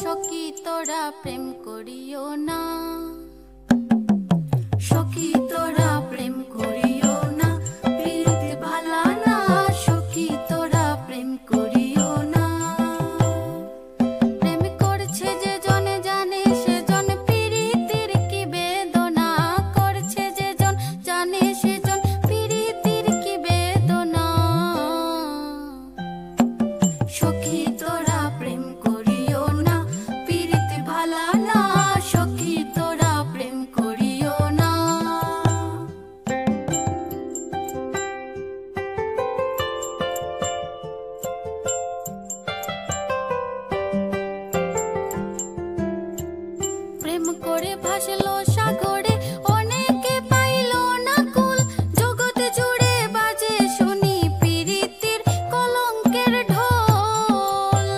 সখী তোরা প্রেম করিও না, সখী তোরা প্রেম করিও না, প্রীতি ভালা না, সখী তোরা প্রেম করিও না। প্রেম করছে যে জনে জানে সেজন প্রীতির কি বেদনা, করছে যে জন জানে সেজন প্রীতির কি বেদনা। সখী তোরা প্রেম করিও না, প্রীতি ভালা না, সখী তোরা প্রেম করিও না। প্রেম করে ভাসলো সাগরে অনেকে পাইল না কুল, জগৎ জুড়ে বাজে শুনি প্রীতির কলঙ্কের ঢোল।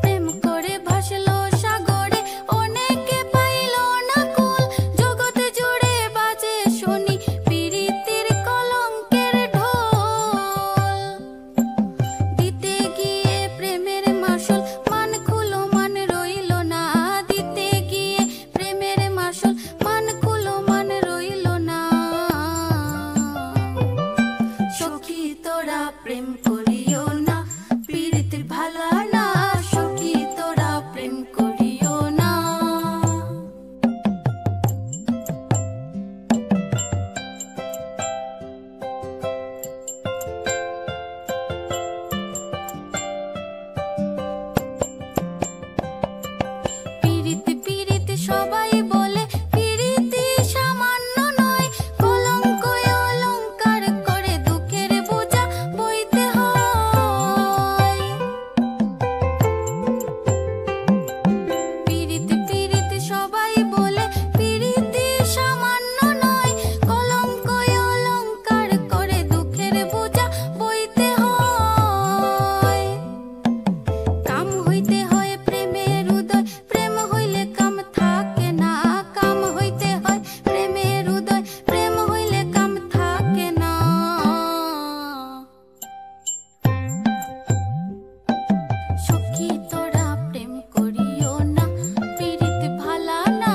প্রেম করে ভাসলো সাগরে অনেকে পাইল না কুল, জগৎ জুড়ে বাজে শুনি প্রীতির কলঙ্কের ঢোল। দিতে গিয়ে প্রেমের মাসুল মান খুলো মান রইল না, দিতে গিয়ে প্রেমের মাসুল মান খুলো মান রইল না। সখী তোরা প্রেম করিও না, প্রীতি ভালা না, সখী তোরা প্রেম করিও না। প্রীতি প্রীতি সবাই বলে, প্রীতি সামান্য নয়, কলঙ্ক অলংকার করে দুঃখের বোঝা বইতে হয়। প্রীতি প্রীতি সবাই বলে, প্রীতি সামান্য নয়, কলঙ্ক অলংকার করে দুঃখের বোঝা বইতে হয়। কাম হইতে হয় প্রেমের উদয়, প্রেম হইলে কাম থাকে না, কাম হইতে হয় প্রেমের উদয়, প্রেম হইলে কাম থাকে না। সখী তোরা প্রেম করিও না, প্রীতি ভালা না,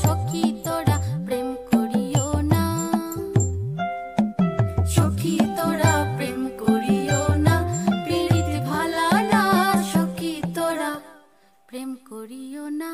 সখী তোরা প্রেম করিও না। সখী তোরা প্রেম করিও না, প্রীতি ভালা না, সখী তোরা প্রেম করিও না।